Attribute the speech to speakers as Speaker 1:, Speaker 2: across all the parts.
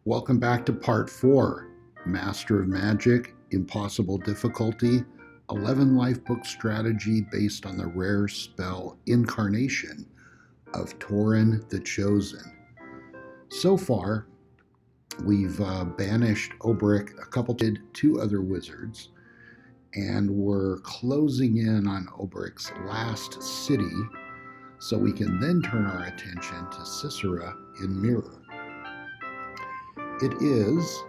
Speaker 1: Welcome back to part 4, Master of Magic, Impossible Difficulty, 11 Lifebook Strategy based on the rare spell Incarnation of Torin the Chosen. So far, we've banished Oberic, did 2 other wizards, and we're closing in on Oberic's last city so we can then turn our attention to Sss'ra in Myrror. It is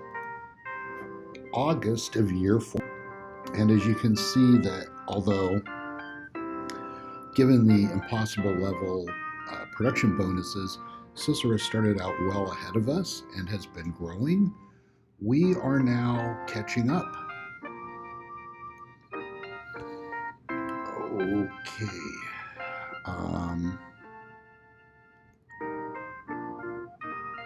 Speaker 1: August of year 4, and as you can see that although given the impossible level production bonuses, Sss'ra started out well ahead of us and has been growing, we are now catching up. Okay.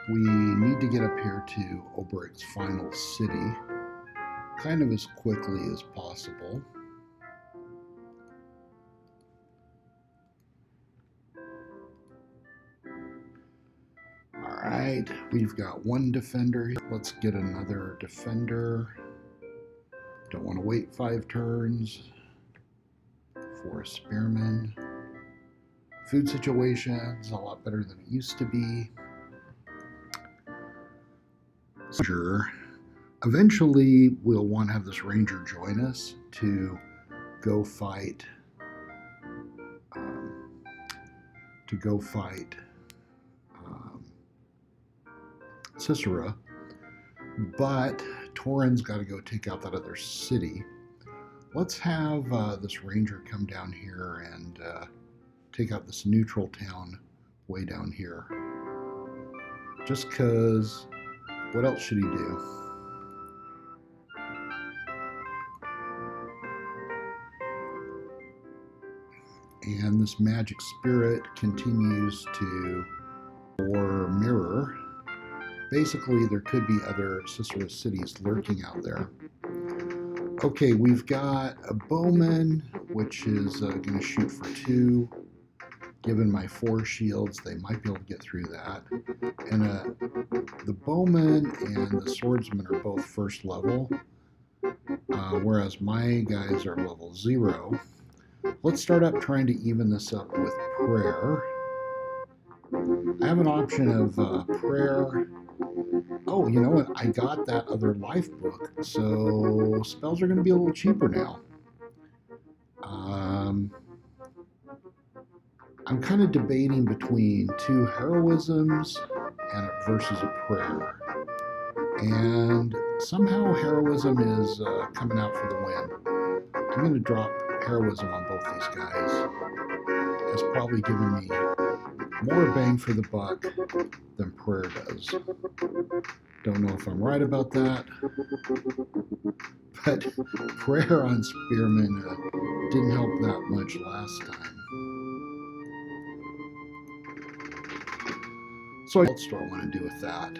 Speaker 1: We need to get up here to Oberic's final city kind of as quickly as possible. Alright, we've got 1 defender. Let's get another defender. Don't want to wait 5 turns for a spearman. Food situation's a lot better than it used to be. Sure. Eventually, we'll want to have this ranger join us to go fight. Sss'ra, but Torin's got to go take out that other city. Let's have this ranger come down here and take out this neutral town way down here. Just because, what else should he do? And this magic spirit continues to for Myrror. Basically, there could be other Sss'ra cities lurking out there. Okay, we've got a bowman, which is going to shoot for 2. Given my 4 shields, they might be able to get through that. And the bowman and the swordsman are both first level, whereas my guys are level 0. Let's start up trying to even this up with prayer. I have an option of prayer. Oh, you know what? I got that other life book, so spells are going to be a little cheaper now. I'm kind of debating between 2 heroisms and versus a prayer. And somehow heroism is coming out for the win. I'm going to drop heroism on both these guys. It's probably giving me more bang for the buck than prayer does. Don't know if I'm right about that, but prayer on spearmen didn't help that much last time. So what else do I want to do with that?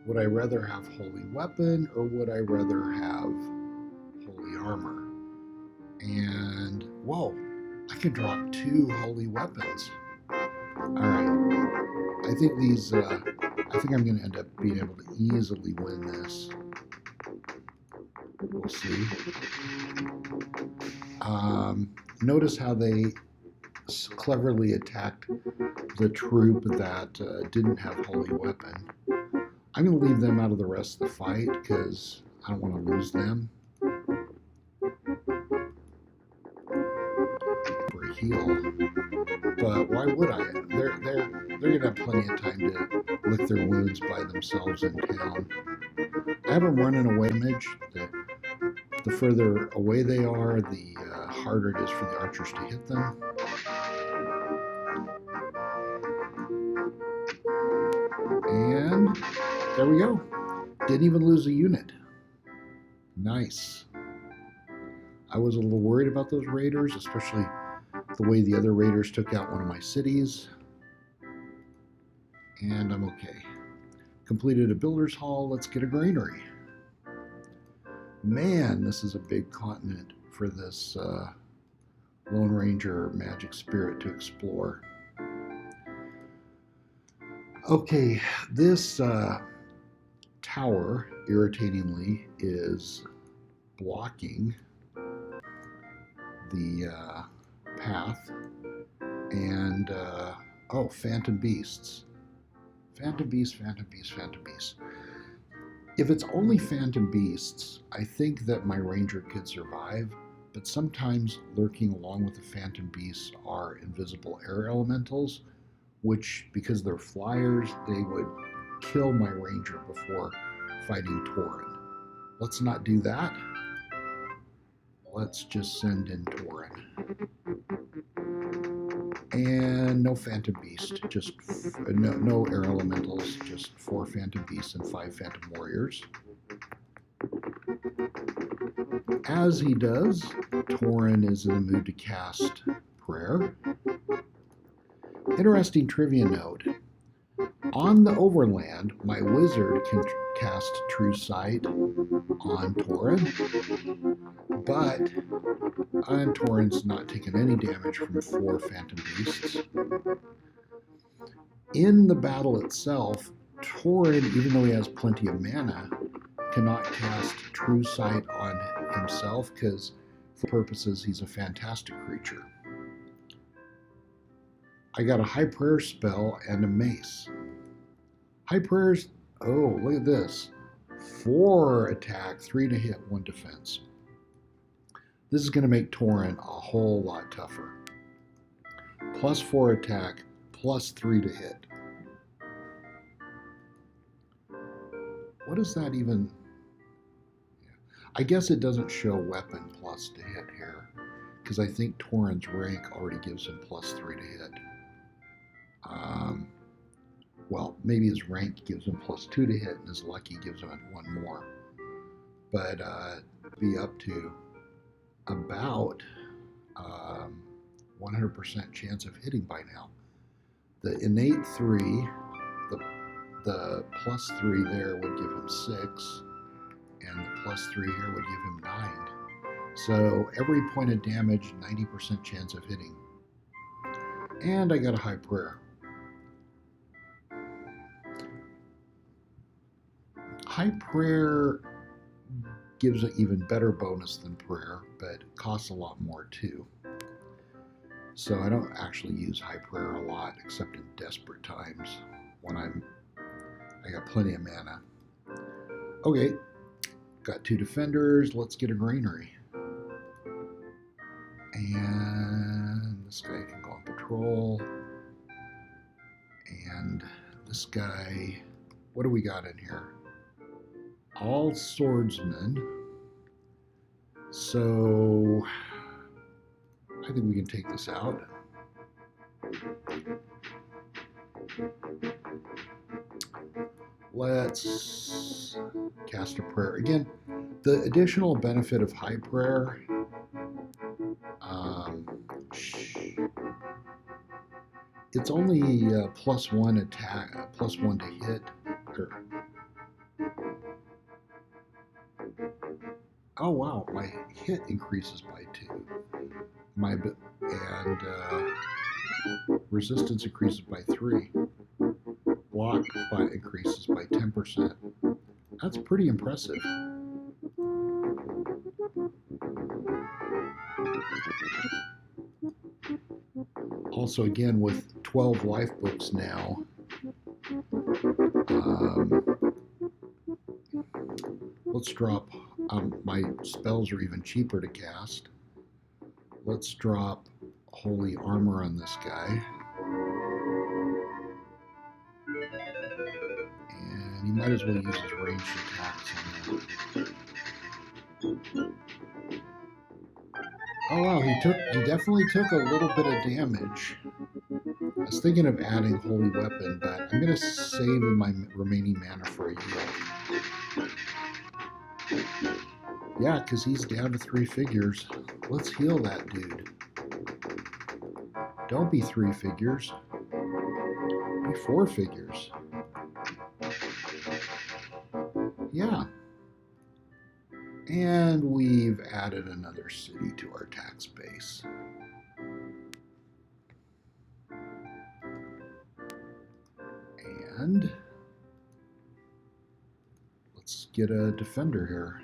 Speaker 1: Would I rather have holy weapon or would I rather have holy armor? And whoa, I can drop 2 holy weapons. Alright, I think I'm going to end up being able to easily win this. We'll see. Notice how they cleverly attacked the troop that didn't have holy weapon. I'm going to leave them out of the rest of the fight because I don't want to lose them. For a heal. But why would I? They're going to have plenty of time to lick their wounds by themselves in town. I have them running away damage. The further away they are, the harder it is for the archers to hit them. And there we go. Didn't even lose a unit. Nice. I was a little worried about those raiders, especially the way the other raiders took out one of my cities. And I'm okay. Completed a builder's hall. Let's get a granary. Man, this is a big continent for this Lone Ranger magic spirit to explore. Okay, this tower, irritatingly, is blocking the path. And, oh, phantom beasts. Phantom beasts, phantom beasts, phantom beasts. If it's only phantom beasts, I think that my ranger could survive, but sometimes lurking along with the phantom beasts are invisible air elementals, which, because they're flyers, they would kill my ranger before fighting Torin. Let's not do that. Let's just send in Torin. And no phantom beast, just no air elementals, just 4 phantom beasts and 5 phantom warriors. As he does, Torin is in the mood to cast prayer. Interesting trivia note. On the overland, my wizard can cast True Sight on Torin, but Torin's not taking any damage from 4 phantom beasts. In the battle itself, Torin, even though he has plenty of mana, cannot cast True Sight on himself because, for purposes, he's a fantastic creature. I got a High Prayer spell and a mace. High Prayers, oh, look at this. 4 attack, 3 to hit, 1 defense. This is going to make Torin a whole lot tougher. Plus 4 attack, plus 3 to hit. What does that even... I guess it doesn't show weapon plus to hit here, because I think Torin's rank already gives him plus 3 to hit. Well, maybe his rank gives him plus 2 to hit, and his lucky gives him 1 more. But be up to about 100% chance of hitting by now. The innate 3, the plus 3 there would give him 6, and the plus 3 here would give him 9. So every point of damage, 90% chance of hitting. And I got a High Prayer. High Prayer gives an even better bonus than Prayer, but costs a lot more too. So I don't actually use High Prayer a lot, except in desperate times when I got plenty of mana. Okay, got 2 defenders. Let's get a granary. And this guy can go on patrol. And this guy, what do we got in here? All swordsmen. So I think we can take this out. Let's cast a prayer. Again, the additional benefit of High Prayer, it's only plus 1 attack, plus 1 to hit. Oh wow, my hit increases by 2. And resistance increases by 3. Block increases by 10%. That's pretty impressive. Also, again, with 12 life books now, let's drop, my spells are even cheaper to cast. Let's drop Holy Armor on this guy. And he might as well use his ranged attacks on that. Oh wow, he definitely took a little bit of damage. I was thinking of adding Holy Weapon, but I'm going to save my remaining mana for a heal. Yeah, because he's down to 3 figures. Let's heal that dude. Don't be 3 figures. Be 4 figures. Yeah. And we've added another city to our tax base. And let's get a defender here.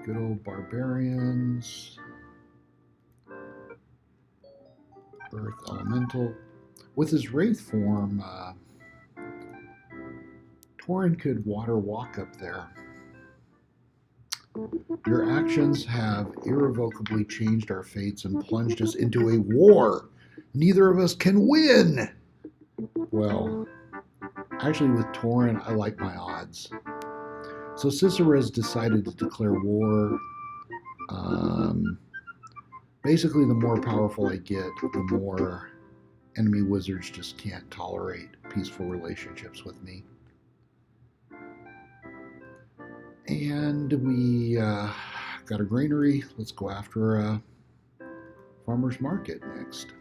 Speaker 1: Good old barbarians. Earth elemental. With his wraith form, Torin could water walk up there. Your actions have irrevocably changed our fates and plunged us into a war. Neither of us can win. Well, actually with Torin, I like my odds. So Sss'ra has decided to declare war. Basically, the more powerful I get, the more enemy wizards just can't tolerate peaceful relationships with me. And we got a granary. Let's go after a farmer's market next.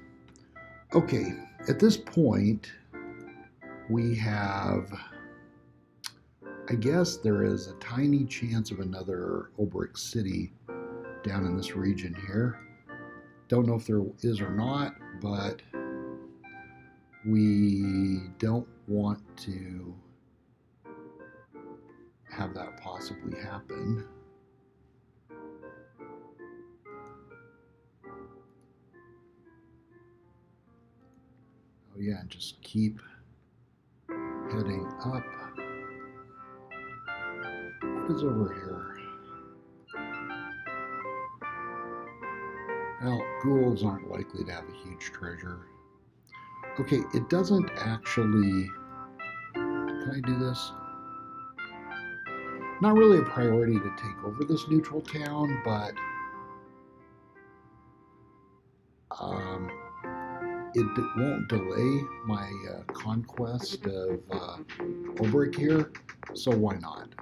Speaker 1: Okay, at this point, we have, I guess there is a tiny chance of another Oberic city down in this region here. Don't know if there is or not, but we don't want to have that possibly happen. Oh yeah, and just keep heading up. What is over here? Well, ghouls aren't likely to have a huge treasure. Okay, it doesn't actually... Can I do this? Not really a priority to take over this neutral town, but it won't delay my conquest of Oberic here, so why not?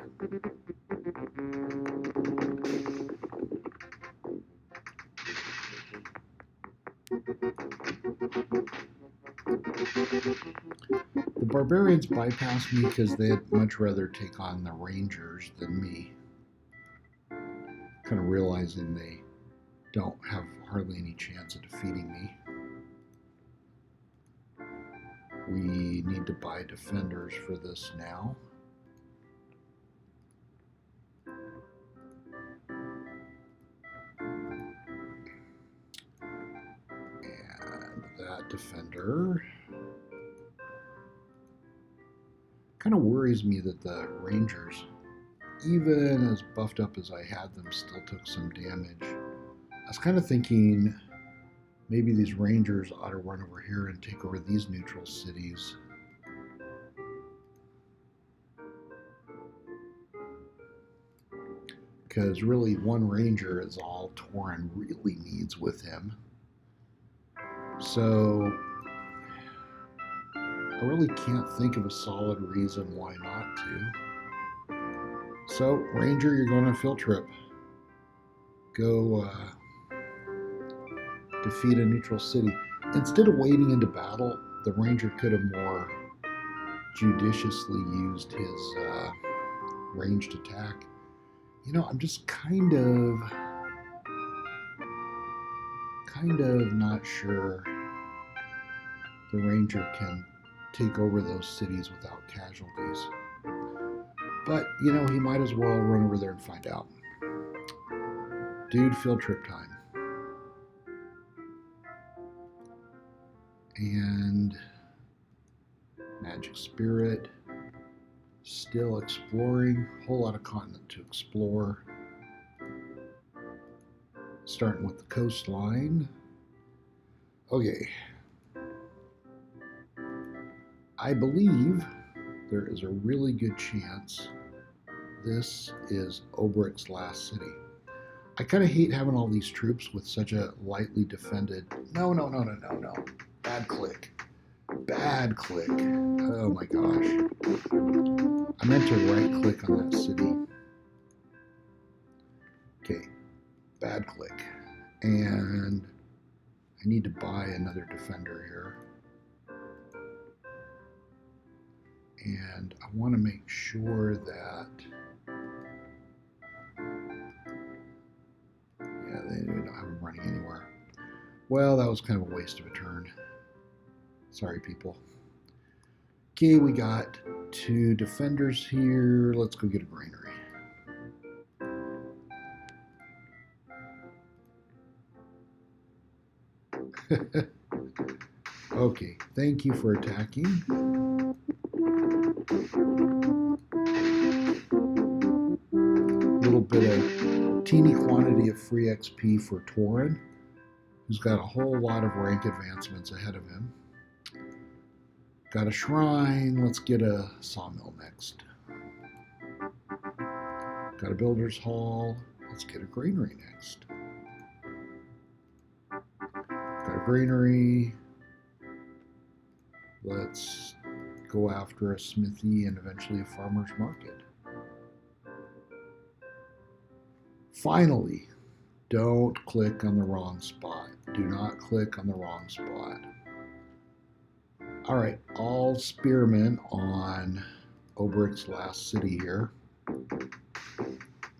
Speaker 1: The barbarians bypassed me because they'd much rather take on the rangers than me. Kind of realizing they don't have hardly any chance of defeating me. We need to buy defenders for this now. And that defender... Kind of worries me that the rangers, even as buffed up as I had them, still took some damage. I was kind of thinking maybe these rangers ought to run over here and take over these neutral cities. Because really one ranger is all Torin really needs with him. So I really can't think of a solid reason why not to. So, Ranger, you're going on a field trip. Go defeat a neutral city. Instead of wading into battle, the Ranger could have more judiciously used his ranged attack. You know, I'm just kind of not sure the Ranger can take over those cities without casualties. But, you know, he might as well run over there and find out. Dude, field trip time. And magic spirit. Still exploring. Whole lot of continent to explore. Starting with the coastline. Okay. I believe there is a really good chance this is Oberic's last city. I kind of hate having all these troops with such a lightly defended... No. Bad click. Bad click. Oh my gosh. I meant to right click on that city. Okay. Bad click. And I need to buy another defender here. And I want to make sure that... Yeah, they don't have them running anywhere. Well, that was kind of a waste of a turn. Sorry, people. Okay, we got 2 defenders here. Let's go get a granary. Okay, thank you for attacking. A little bit of teeny quantity of free XP for Torin, who's got a whole lot of rank advancements ahead of him. Got a shrine. Let's get a sawmill next. Got a builder's hall. Let's get a granary next. Got a granary. Let's go after a smithy and eventually a farmer's market. Finally, don't click on the wrong spot. Do not click on the wrong spot. All right, all spearmen on Oberic's last city here.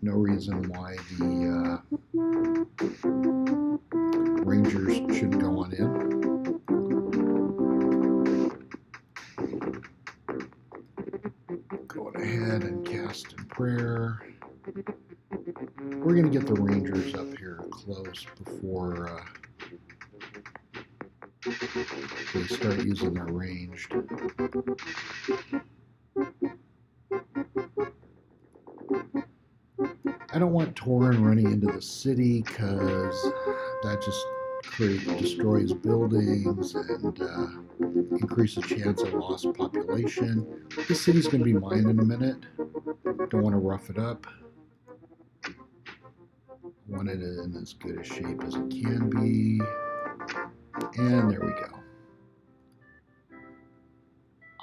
Speaker 1: No reason why the Rangers shouldn't go on in. Going ahead and cast in prayer. We're going to get the Rangers up here close before they start using their ranged. I don't want Torin running into the city because that just destroys buildings and increases chance of lost population. This city's going to be mine in a minute. Don't want to rough it up. Want it in as good a shape as it can be. And there we go.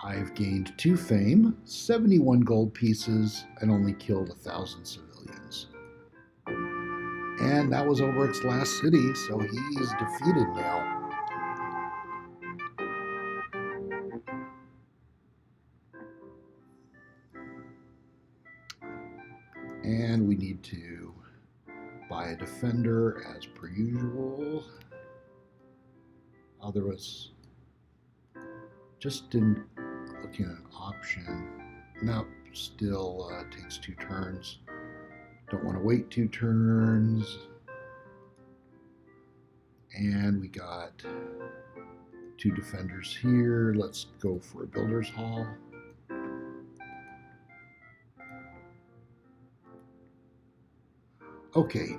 Speaker 1: I've gained 2 fame, 71 gold pieces, and only killed 1,000 civilians. And that was Oberic's last city, so he's defeated now. And we need to buy a defender as per usual. There was just didn't looking at an option. Nope, still takes 2 turns. Don't want to wait 2 turns. And we got 2 defenders here. Let's go for a builder's hall. Okay,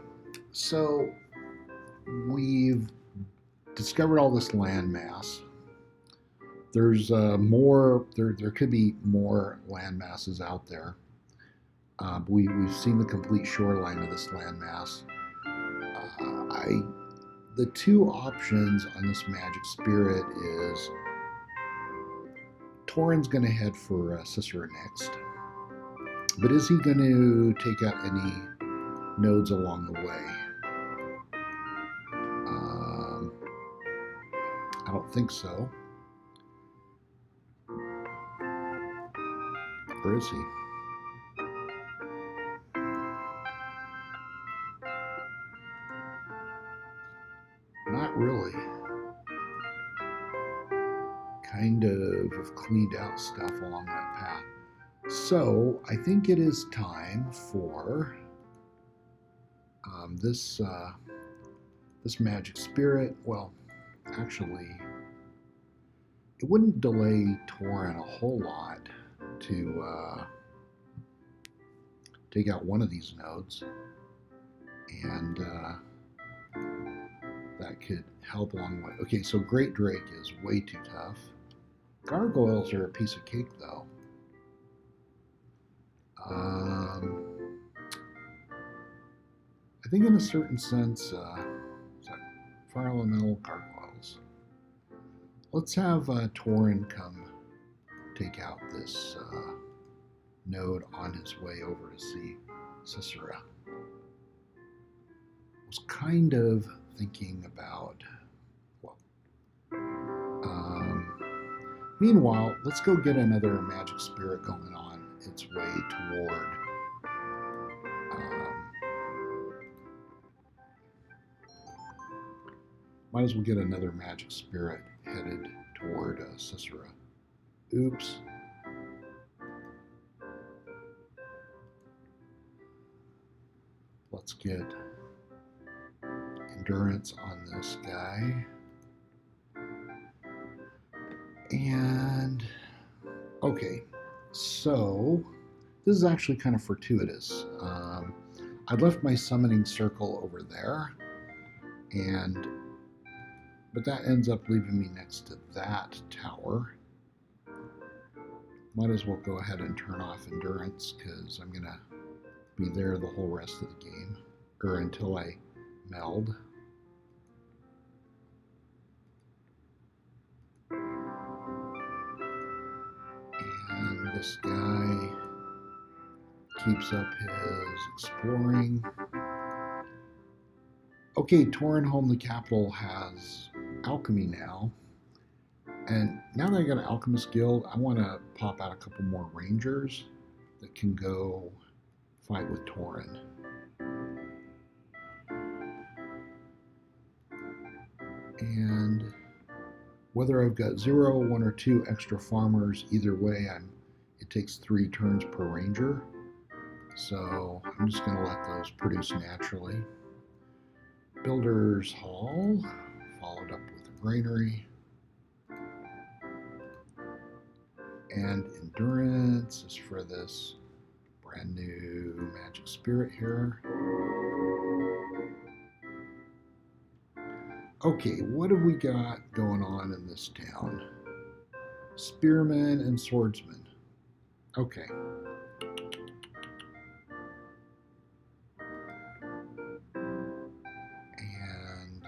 Speaker 1: so we've discovered all this land mass. There's more. There could be more land masses out there. We've seen the complete shoreline of this land mass. The 2 options on this magic spirit is Torin's going to head for Sss'ra next, but is he going to take out any nodes along the way? I don't think so. Or is he? Not really. Kind of have cleaned out stuff along that path. So I think it is time for this magic spirit. Well, actually, it wouldn't delay Torin a whole lot to take out one of these nodes, and that could help along the way. Okay, so Great Drake is way too tough. Gargoyles are a piece of cake, though. I think in a certain sense, fire elemental gargoyles. Let's have Torin come take out this node on his way over to see Sss'ra. Was kind of thinking about, well, meanwhile, let's go get another magic spirit going on its way toward might as well get another magic spirit headed toward Sss'ra. Oops. Let's get endurance on this guy. And, okay, so this is actually kind of fortuitous. I left my summoning circle over there, but that ends up leaving me next to that tower. Might as well go ahead and turn off endurance because I'm going to be there the whole rest of the game, or until I meld. And this guy keeps up his exploring. Okay, Torin, home the capital, has alchemy now. And now that I got an alchemist guild, I want to pop out a couple more rangers that can go fight with Torin. And whether I've got 0, 1, or 2 extra farmers, either way, it takes 3 turns per ranger. So I'm just going to let those produce naturally. Builder's Hall, followed up with a granary. And endurance is for this brand new magic spirit here. Okay, what have we got going on in this town? Spearmen and swordsmen. Okay. And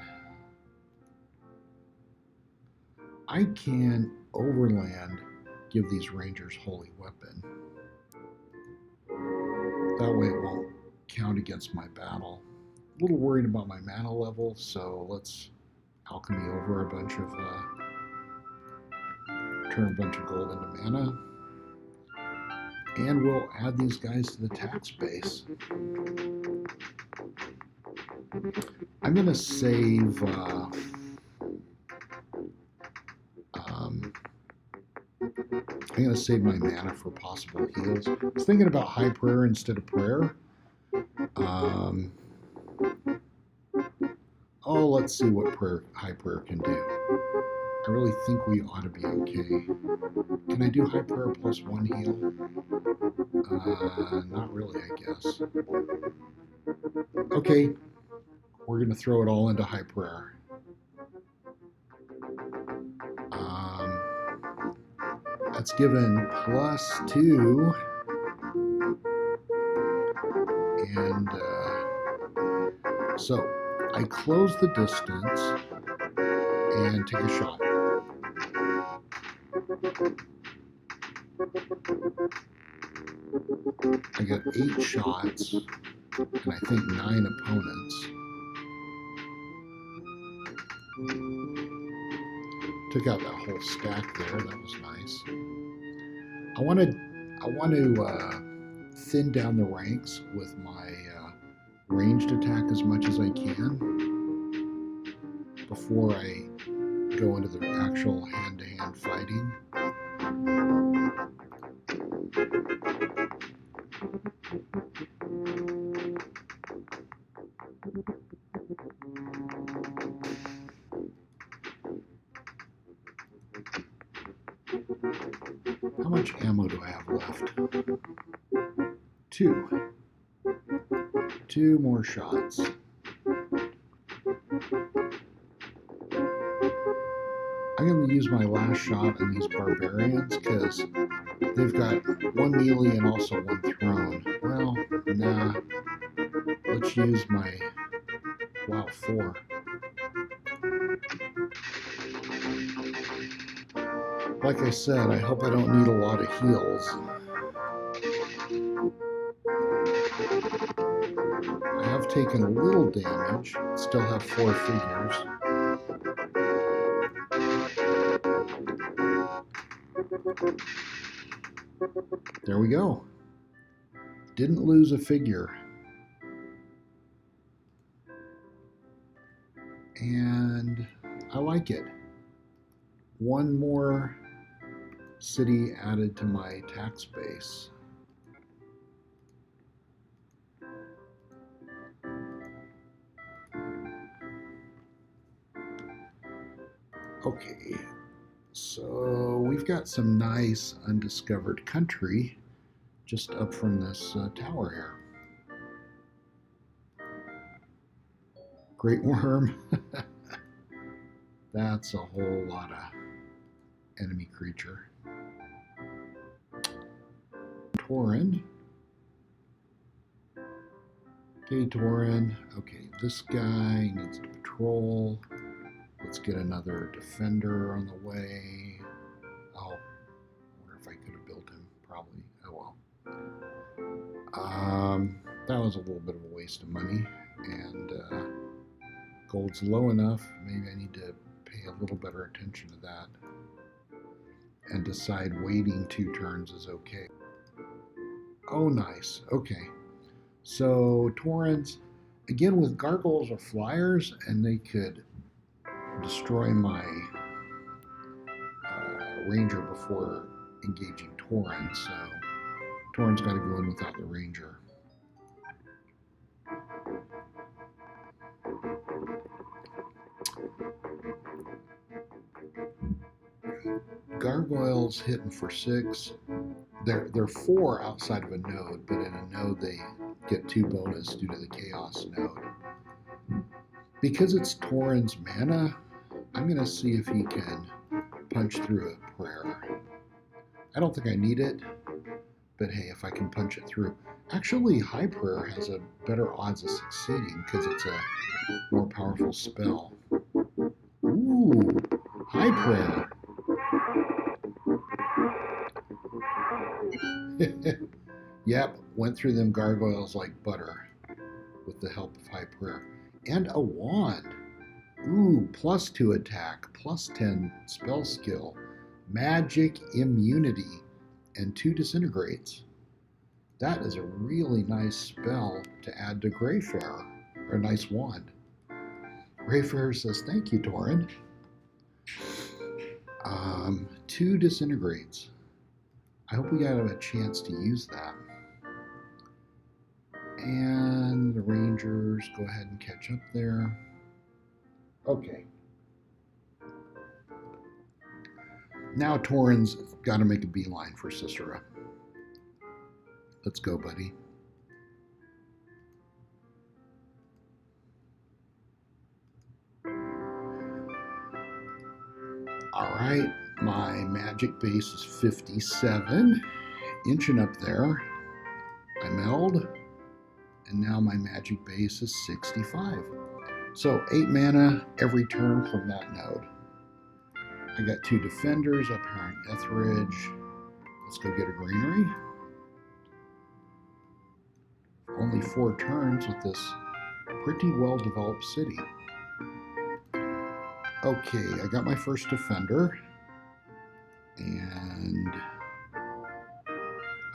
Speaker 1: I can overland give these rangers holy weapon. That way it won't count against my battle. A little worried about my mana level, so let's alchemy over a bunch of turn a bunch of gold into mana, and we'll add these guys to the tax base. I'm gonna save I'm going to save my mana for possible heals. I was thinking about high prayer instead of prayer. Let's see what high prayer can do. I really think we ought to be okay. Can I do high prayer plus 1 heal? Not really, I guess. Okay, we're going to throw it all into high prayer. That's given +2, and so I close the distance and take a shot. I got 8 shots, and I think 9 opponents. Took out that whole stack there. That was nice. I want to thin down the ranks with my ranged attack as much as I can before I go into the actual hand-to-hand fighting. How much ammo do I have left? 2. 2 more shots. I'm going to use my last shot on these barbarians because they've got 1 melee and also 1 thrown. Well, nah. Let's use my... Wow, 4. Like I said, I hope I don't need a lot of heals. I have taken a little damage, still have 4 figures. There we go. Didn't lose a figure. And I like it. one more city added to my tax base. Okay, so we've got some nice undiscovered country just up from this tower here. Great worm. That's a whole lot of enemy creature. Torin. Okay, Torin. Okay, this guy needs to patrol. Let's get another defender on the way. Oh, I wonder if I could have built him. Probably. Oh well. That was a little bit of a waste of money, and gold's low enough. Maybe I need to pay a little better attention to that and decide waiting 2 turns is okay. Oh, nice. Okay. So Torrens, again with gargoyles or flyers, and they could destroy my ranger before engaging Torin. So Torin's got to go in without the ranger. Gargoyles hitting for 6. They're 4 outside of a node, but in a node they get 2 bonus due to the chaos node. Because it's Torin's mana, I'm going to see if he can punch through a prayer. I don't think I need it, but hey, if I can punch it through. Actually, High Prayer has a better odds of succeeding because it's a more powerful spell. Ooh, High Prayer. Yep, went through them gargoyles like butter with the help of High Prayer. And a wand. Ooh, +2 attack, +10 spell skill, magic immunity, and 2 disintegrates. That is a really nice spell to add to Greyfarer, or a nice wand. Greyfarer says, thank you, Torin. 2 disintegrates. I hope we got a chance to use that. And the Rangers go ahead and catch up there. Okay. Now Torin's got to make a beeline for Sss'ra. Let's go, buddy. All right, my magic base is 57, inching up there. I meld, and now my magic base is 65. So 8 mana every turn from that node. I got 2 defenders up here in Etheridge. Let's go get a greenery. Only 4 turns with this pretty well-developed city. Okay, I got my first defender. And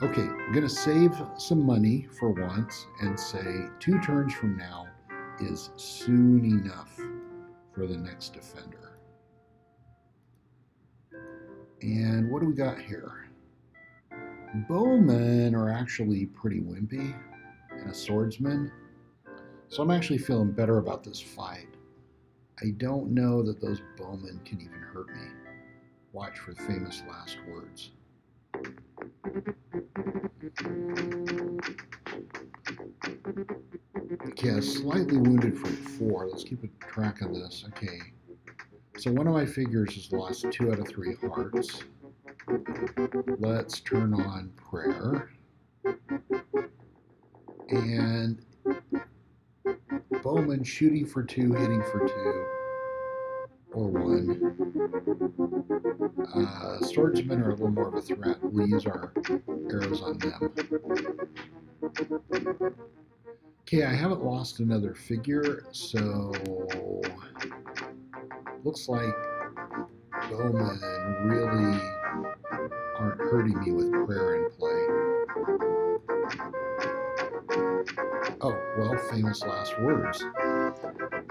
Speaker 1: okay, I'm going to save some money for once and say 2 turns from now is soon enough for the next defender. And what do we got here? Bowmen are actually pretty wimpy, and a swordsman. So I'm actually feeling better about this fight. I don't know that those bowmen can even hurt me. Watch for the famous last words. Okay, I was slightly wounded for 4. Let's keep a track of this. Okay. So one of my figures has lost 2 out of 3 hearts. Let's turn on prayer. And bowman shooting for 2, hitting for 2, or 1. Swordsmen are a little more of a threat. We'll use our arrows on them. Okay, I haven't lost another figure, so looks like bowmen really aren't hurting me with prayer in play. Oh, well, famous last words.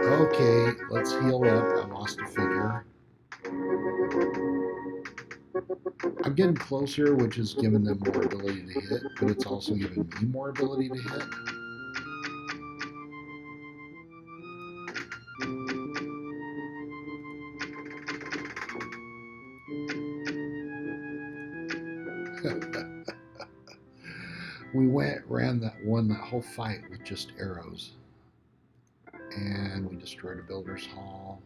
Speaker 1: Okay, let's heal up. I lost a figure. I'm getting closer, which is giving them more ability to hit, but it's also giving me more ability to hit. We ran that whole fight with just arrows. And we destroyed a builder's hall.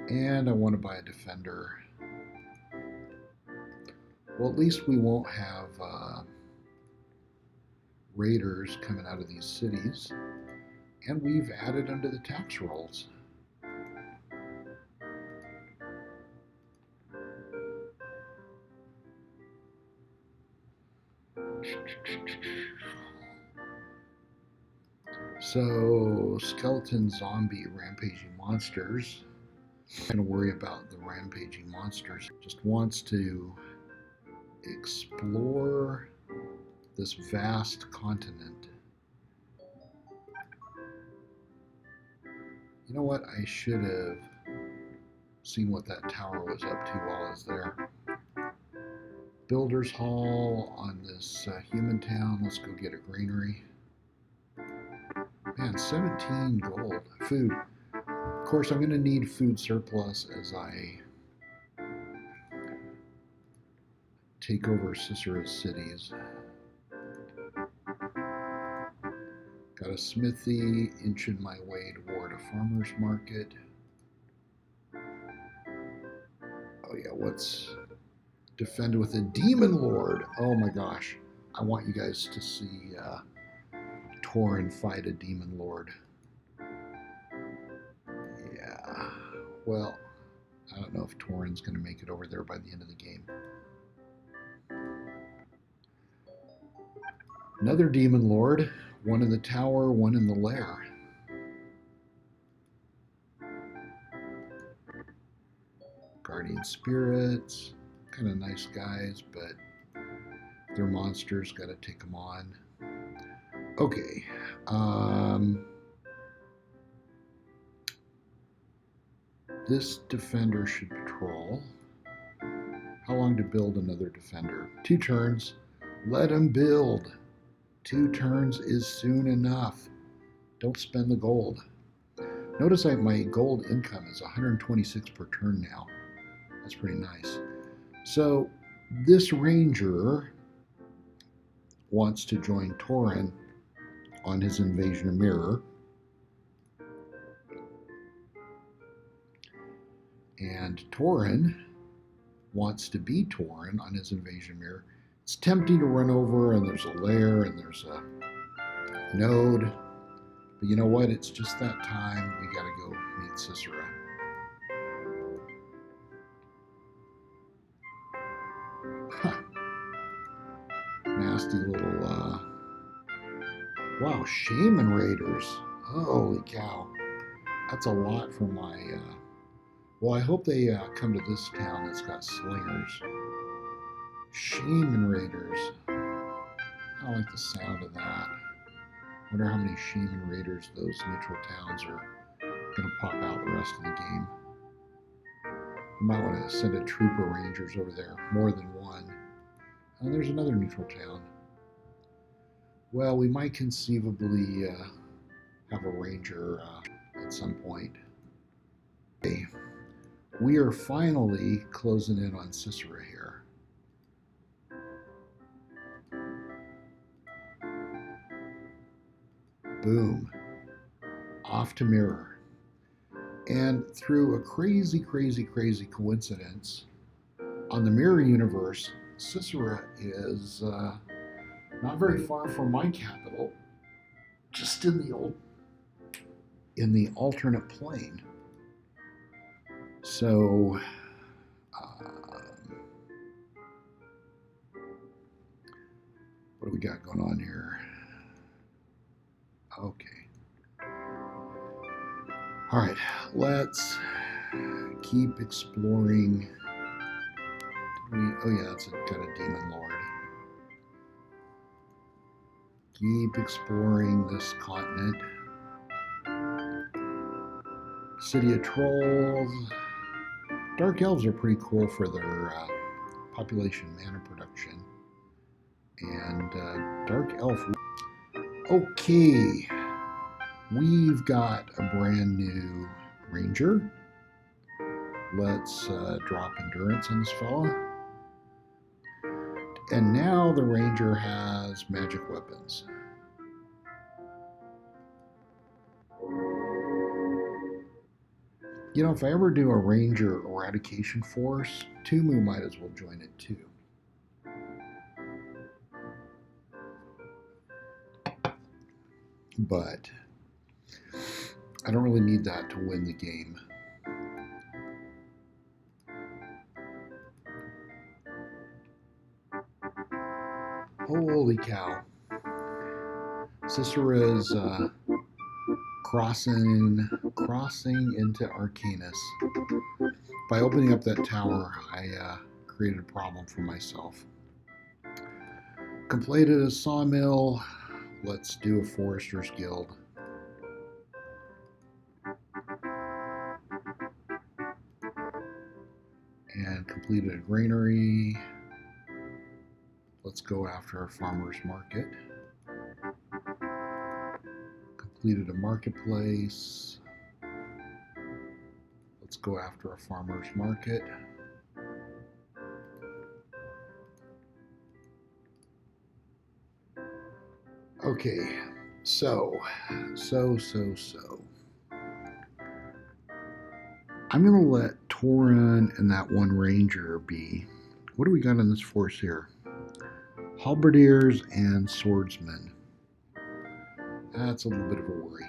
Speaker 1: And I want to buy a defender. Well, at least we won't have raiders coming out of these cities. And we've added under the tax rolls. So, skeleton, zombie, rampaging monsters. I'm not going to worry about the rampaging monsters. Just wants to explore this vast continent. You know what? I should have seen what that tower was up to while I was there. Builder's Hall on this human town. Let's go get a granary. Man, 17 gold. Food. Of course, I'm going to need food surplus as I take over Sss'ra's cities. Got a smithy, inching my way toward a farmer's market. Oh yeah, what's defend with a demon lord? Oh my gosh, I want you guys to see Torin fight a demon lord. Yeah, well, I don't know if Torin's going to make it over there by the end of the game. Another demon lord, one in the tower, one in the lair. Guardian spirits, kind of nice guys, but they're monsters, got to take them on. Okay. This defender should patrol. How long to build another defender? 2 turns. Let him build. 2 turns is soon enough. Don't spend the gold. Notice my gold income is 126 per turn now. That's pretty nice. So this ranger wants to join Torin on his invasion of Myrror. And Torin wants to be Torin on his invasion of Myrror. It's tempting to run over, and there's a lair, and there's a node. But you know what? It's just that time. We got to go meet Sss'ra. Nasty little, wow, shaman raiders. Holy cow. That's a lot for my, well, I hope they come to this town that's got slingers. Shaman raiders. I don't like the sound of that. Wonder how many shaman raiders those neutral towns are going to pop out the rest of the game. We might want to send a troop of rangers over there, more than one. And there's another neutral town. Well, we might conceivably have a ranger at some point. Okay. We are finally closing in on Sss'ra here. Boom. Off to Myrror. And through a crazy, crazy, crazy coincidence, on the Myrror universe, Sss'ra is not very far from my capital, just in the alternate plane. So, what do we got going on here? Okay. All right, let's keep exploring. Oh yeah, it's got a demon lord. Keep exploring this continent. City of Trolls. Dark elves are pretty cool for their population mana production. And dark elf. Okay, we've got a brand new ranger. Let's drop endurance on this fella. And now the ranger has magic weapons. You know, if I ever do a ranger eradication force, Tumu might as well join it too. But I don't really need that to win the game. Holy cow. Sss'ra's crossing into Arcanus. By opening up that tower, I created a problem for myself. Completed a sawmill. Let's do a forester's guild. And completed a granary. Let's go after a farmer's market. Completed a marketplace. Let's go after a farmer's market. Okay, so. I'm going to let Torin and that one ranger be. What do we got in this force here? Halberdiers and swordsmen. That's a little bit of a worry.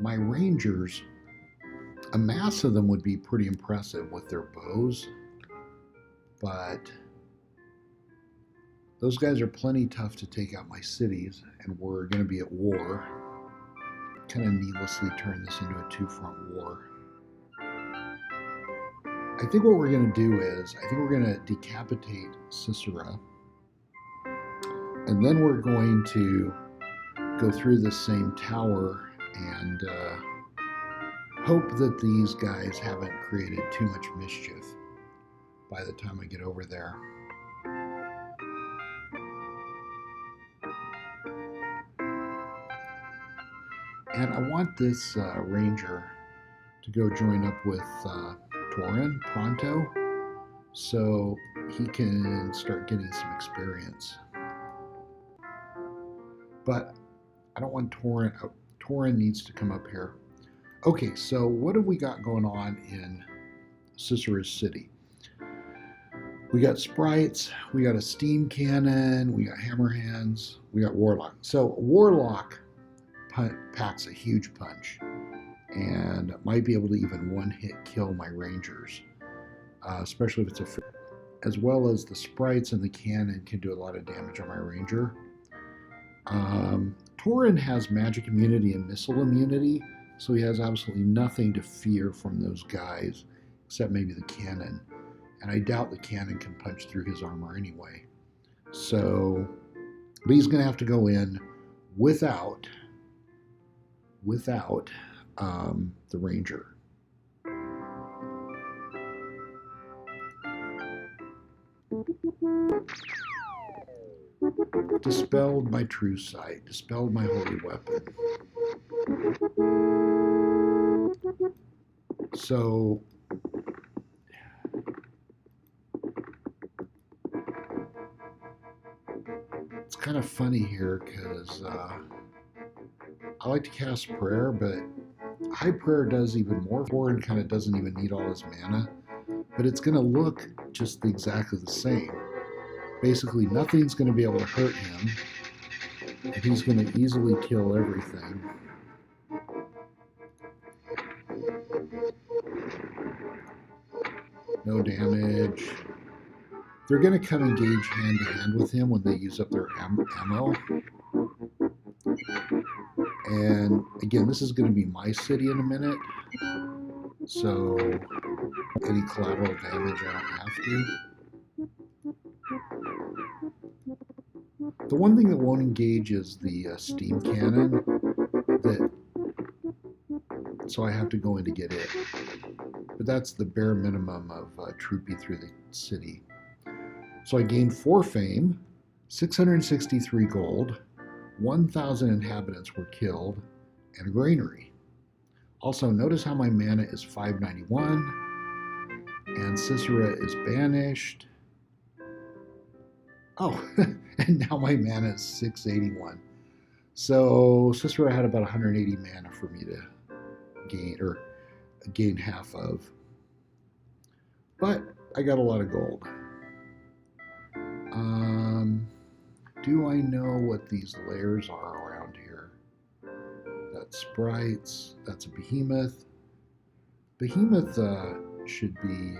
Speaker 1: My rangers, a mass of them would be pretty impressive with their bows, but those guys are plenty tough to take out my cities, and we're going to be at war. Kind of needlessly turn this into a two-front war. I think what we're going to do is, I think we're going to decapitate Sss'ra, and then we're going to go through this same tower and hope that these guys haven't created too much mischief by the time I get over there. And I want this ranger to go join up with Torin pronto so he can start getting some experience. But I don't want Torin. Torin needs to come up here. Okay, so what have we got going on in Sss'ra's city? We got sprites, we got a steam cannon, we got hammer hands, we got warlock. So warlock packs a huge punch and might be able to even one-hit kill my rangers, especially if it's a, as well as the sprites and the cannon can do a lot of damage on my ranger. Torin has magic immunity and missile immunity, so he has absolutely nothing to fear from those guys, except maybe the cannon. And I doubt the cannon can punch through his armor anyway. So, but he's going to have to go in without the ranger. Dispelled my true sight, dispelled my holy weapon. So it's kind of funny here because I like to cast prayer, but high prayer does even more for and kind of doesn't even need all his mana, but it's going to look just exactly the same. Basically, nothing's going to be able to hurt him, and he's going to easily kill everything. No damage. They're going to come engage hand to hand with him when they use up their ammo. And again, this is going to be my city in a minute, so any collateral damage I don't have to. The one thing that won't engage is the steam cannon that so I have to go in to get it. But that's the bare minimum of trooping through the city. So I gained 4 fame, 663 gold, 1,000 inhabitants were killed, and a granary. Also, notice how my mana is 591, and Sss'ra is banished. Oh, and now my mana is 681. So Sss'ra had about 180 mana for me to gain half of. But I got a lot of gold. Do I know what these layers are around here? That's sprites. That's a behemoth. Behemoth should be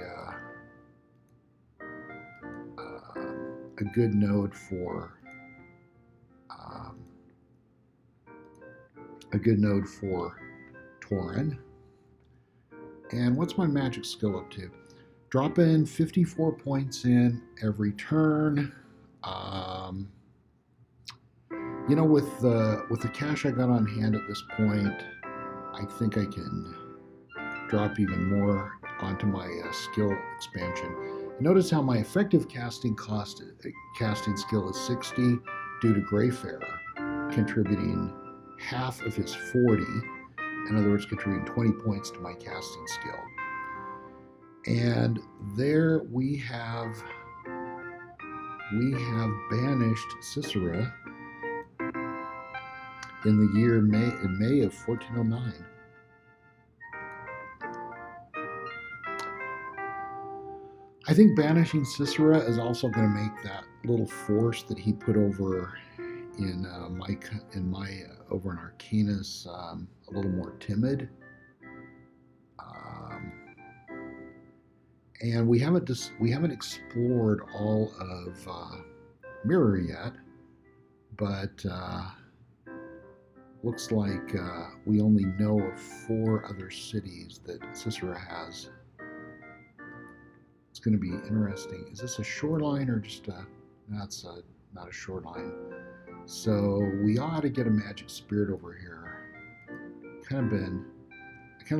Speaker 1: a good node for Torin. And what's my magic skill up to? Drop in 54 points in every turn. You know, with the cash I got on hand at this point, I think I can drop even more onto my skill expansion. Notice how my effective casting skill is 60 due to Greyfarer, contributing half of his 40. In other words, contributing 20 points to my casting skill. And there we have banished Sss'ra in the year May of 1409. I think banishing Sss'ra is also going to make that little force that he put over in over in Arcanus a little more timid. And we haven't explored all of Myrror yet, but looks like we only know of 4 other cities that Sss'ra has. It's going to be interesting. Is this a shoreline or just a... That's not a shoreline. So we ought to get a magic spirit over here. I kind of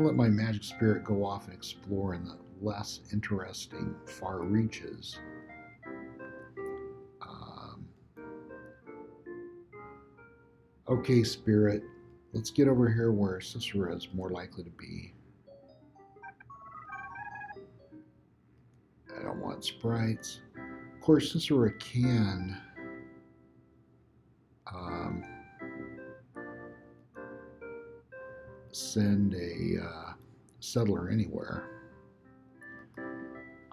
Speaker 1: let my magic spirit go off and explore in the less interesting far reaches. Okay, spirit, let's get over here where Sss'ra is more likely to be. I don't want sprites. Of course, Sss'ra can send a settler anywhere.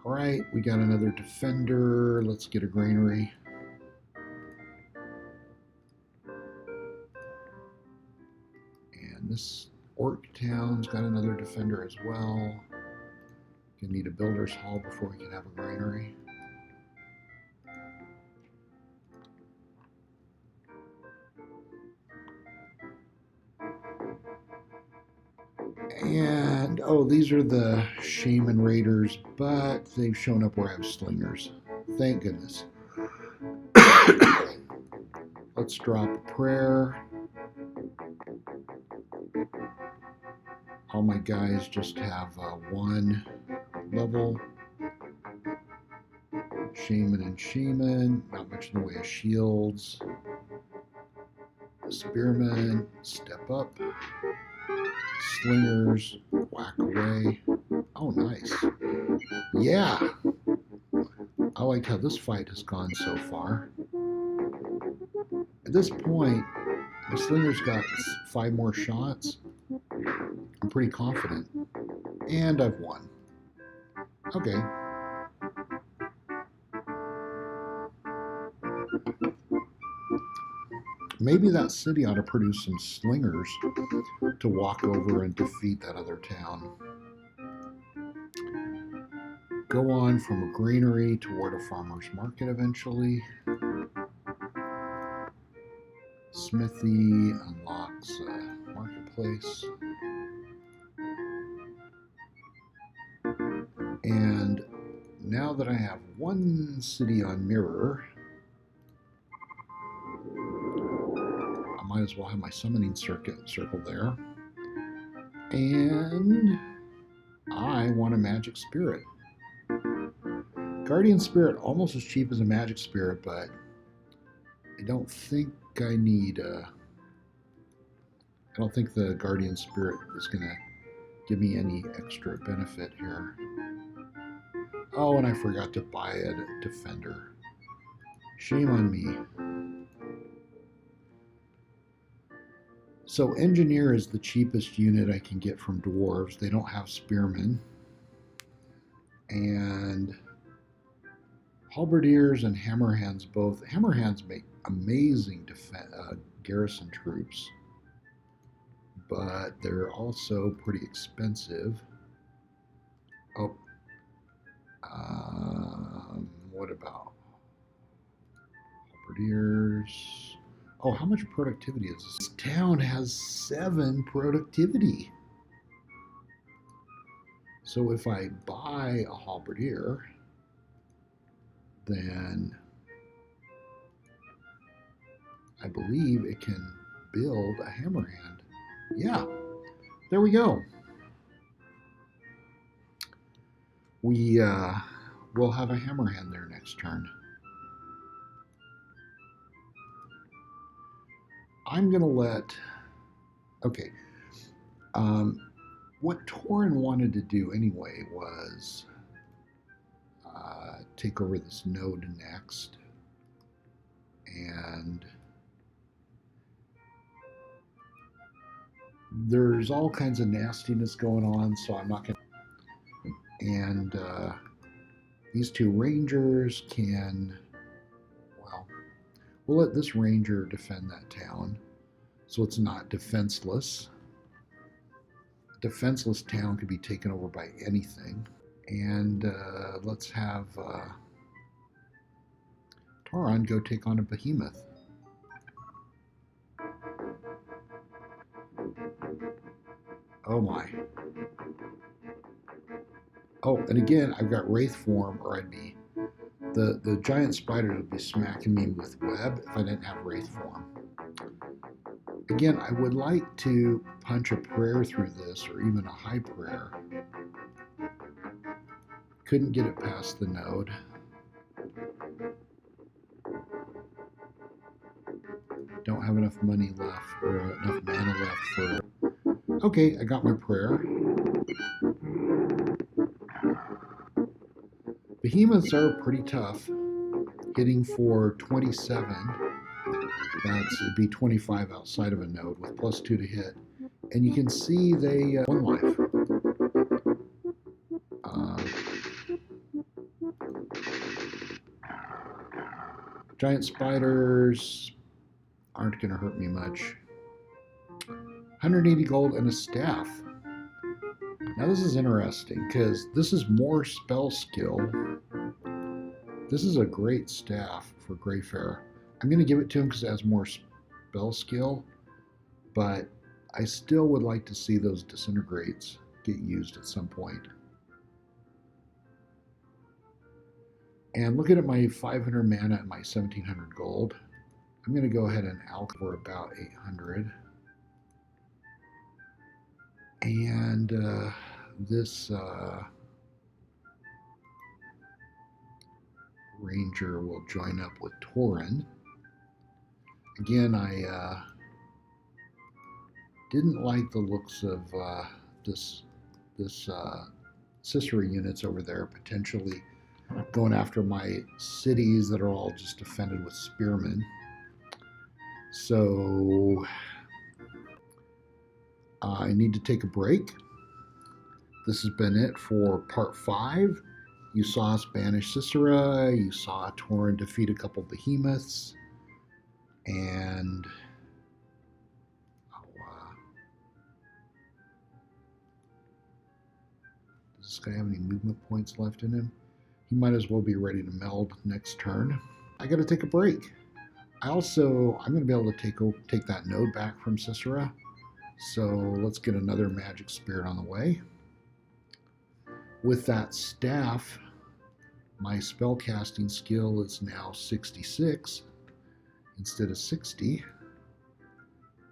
Speaker 1: All right, we got another defender. Let's get a granary. And this orc town's got another defender as well. You need a builder's hall before we can have a granary. And, oh, these are the shaman raiders, but they've shown up where I have slingers. Thank goodness. Let's drop a prayer. All my guys just have 1 level. Shaman and shaman, not much in the way of shields. Spearmen, step up. Slingers, whack away. Oh, nice. Yeah. I like how this fight has gone so far. At this point, my slinger's got 5 more shots. I'm pretty confident. And I've won. Okay. Maybe that city ought to produce some slingers to walk over and defeat that other town. Go on from a granary toward a farmer's market eventually. Smithy unlocks a marketplace. And now that I have 1 city on Myrror, I might as well have my summoning circle there. And I want a magic spirit. Guardian spirit, almost as cheap as a magic spirit, but I don't think I need I don't think the guardian spirit is going to give me any extra benefit here. Oh, and I forgot to buy a defender. Shame on me. So engineer is the cheapest unit I can get from dwarves. They don't have spearmen. And halberdiers and hammerhands both. Hammerhands make amazing garrison troops, but they're also pretty expensive. Oh, what about halberdiers? Oh, how much productivity is this? This town has 7 productivity. So if I buy a halberdier, then I believe it can build a hammerhand. Yeah, there we go. We will have a hammerhand there next turn. I'm going to let... Okay. What Torin wanted to do anyway was take over this node next. And there's all kinds of nastiness going on, so I'm not going to... And these 2 rangers can... Well, we'll let this ranger defend that town, so it's not defenseless. A defenseless town could be taken over by anything. And let's have Torin go take on a behemoth. Oh my. Oh, and again, I've got Wraith form, or I'd be... The giant spider would be smacking me with web if I didn't have Wraith form. Again, I would like to punch a prayer through this, or even a high prayer. Couldn't get it past the node. Don't have enough money left, or enough mana left for... Okay, I got my prayer. Behemoths are pretty tough. Hitting for 27. It'd be 25 outside of a node with +2 to hit. And you can see they 1 life. Giant spiders aren't going to hurt me much. 180 gold and a staff. Now this is interesting because this is more spell skill. This is a great staff for Greyfair. I'm going to give it to him because it has more spell skill, but I still would like to see those disintegrates get used at some point. And looking at my 500 mana and my 1700 gold, I'm going to go ahead and alch for about 800. And this ranger will join up with Torin. Again, I didn't like the looks of this Sss'ra units over there, potentially going after my cities that are all just defended with spearmen. So I need to take a break. This has been it for part 5. You saw us banish Sss'ra, you saw Torin defeat a couple behemoths, and does this guy have any movement points left in him? He might as well be ready to meld next turn. I gotta take a break. I'm gonna be able to take that node back from Sss'ra, so let's get another magic spirit on the way. With that staff, my spellcasting skill is now 66 instead of 60.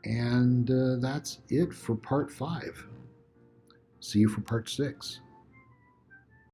Speaker 1: And that's it for part 5. See you for part 6.